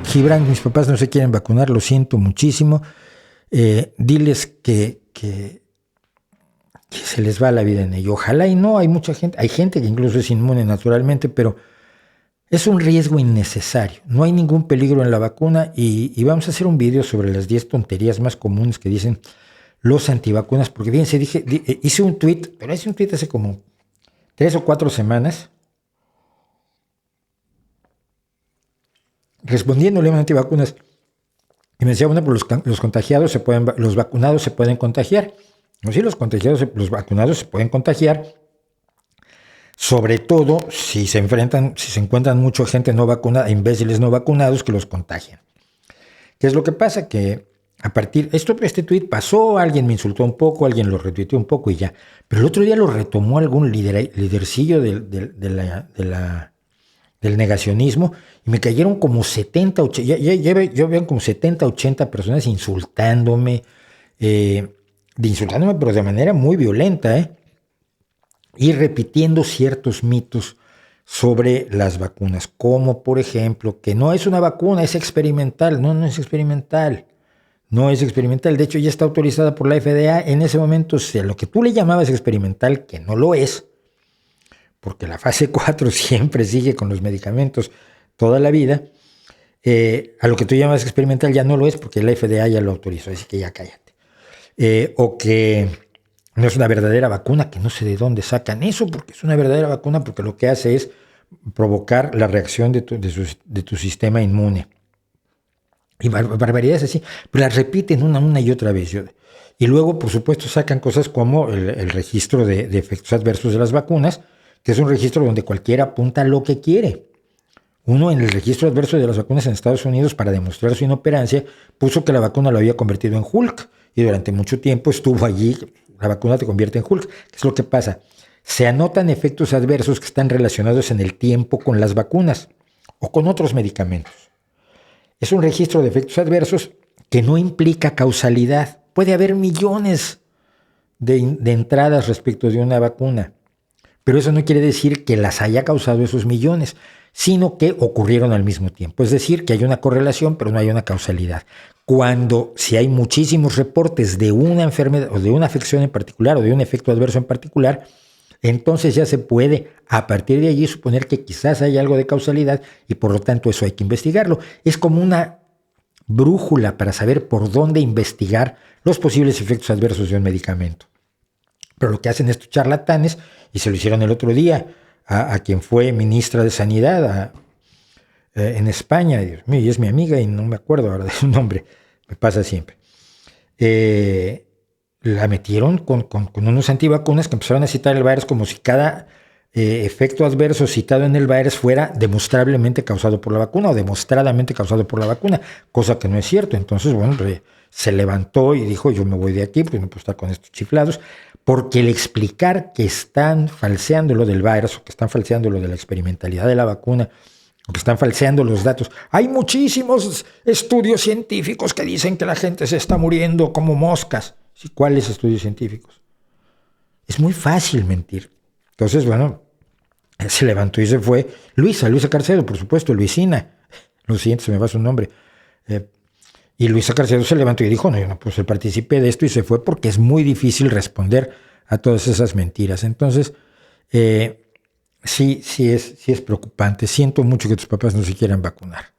Gibran, mis papás no se quieren vacunar, lo siento muchísimo. Diles que se les va la vida en ello. Ojalá y no, hay mucha gente, hay gente que incluso es inmune naturalmente, pero es un riesgo innecesario. No hay ningún peligro en la vacuna y vamos a hacer un video sobre las 10 tonterías más comunes que dicen los antivacunas, porque fíjense, hice un tweet, pero hice un tweet hace como 3 o 4 semanas, respondiéndole a los antivacunas, y me decía, bueno, pues los contagiados los vacunados se pueden contagiar. No, sí, los vacunados se pueden contagiar, sobre todo si se encuentran mucha gente no vacunada, imbéciles no vacunados que los contagian. ¿Qué es lo que pasa? Que este tuit pasó, alguien me insultó un poco, alguien lo retuiteó un poco y ya. Pero el otro día lo retomó algún lidercillo del negacionismo y me cayeron como 70, 80, ya veo como 70, 80 personas insultándome, pero de manera muy violenta, y repitiendo ciertos mitos sobre las vacunas, como por ejemplo que no es una vacuna, es experimental. No es experimental. No es experimental, de hecho ya está autorizada por la FDA. En ese momento, lo que tú le llamabas experimental, que no lo es, porque la fase 4 siempre sigue con los medicamentos toda la vida, a lo que tú llamas experimental ya no lo es porque la FDA ya lo autorizó, así que ya cállate. O que no es una verdadera vacuna, que no sé de dónde sacan eso, porque es una verdadera vacuna porque lo que hace es provocar la reacción de tu sistema inmune. Y barbaridades así, pero las repiten una y otra vez. Y luego, por supuesto, sacan cosas como el registro de efectos adversos de las vacunas, que es un registro donde cualquiera apunta lo que quiere. Uno, en el registro adverso de las vacunas en Estados Unidos, para demostrar su inoperancia, puso que la vacuna lo había convertido en Hulk, y durante mucho tiempo estuvo allí, la vacuna te convierte en Hulk. ¿Qué es lo que pasa? Se anotan efectos adversos que están relacionados en el tiempo con las vacunas o con otros medicamentos. Es un registro de efectos adversos que no implica causalidad. Puede haber millones de entradas respecto de una vacuna, pero eso no quiere decir que las haya causado esos millones, sino que ocurrieron al mismo tiempo. Es decir, que hay una correlación, pero no hay una causalidad. Si hay muchísimos reportes de una enfermedad o de una afección en particular o de un efecto adverso en particular, entonces ya se puede a partir de allí suponer que quizás hay algo de causalidad y por lo tanto eso hay que investigarlo. Es como una brújula para saber por dónde investigar los posibles efectos adversos de un medicamento. Pero lo que hacen estos charlatanes, y se lo hicieron el otro día a quien fue ministra de Sanidad en España, Dios mío, y es mi amiga y no me acuerdo ahora de su nombre, me pasa siempre. La metieron con unos antivacunas que empezaron a citar el virus como si cada efecto adverso citado en el virus fuera demostrablemente causado por la vacuna o demostradamente causado por la vacuna, cosa que no es cierto. Entonces, bueno, se levantó y dijo, yo me voy de aquí porque no puedo estar con estos chiflados, porque el explicar que están falseando lo del virus o que están falseando lo de la experimentalidad de la vacuna o que están falseando los datos. Hay muchísimos estudios científicos que dicen que la gente se está muriendo como moscas. ¿Sí? ¿Cuáles estudios científicos? Es muy fácil mentir. Entonces, bueno, se levantó y se fue. Luisa Carcedo, por supuesto, Luisina. Lo siento, se me va su nombre. Y Luisa Carcedo se levantó y dijo, no, yo no puedo ser partícipe de esto, y se fue porque es muy difícil responder a todas esas mentiras. Entonces, sí es preocupante. Siento mucho que tus papás no se quieran vacunar.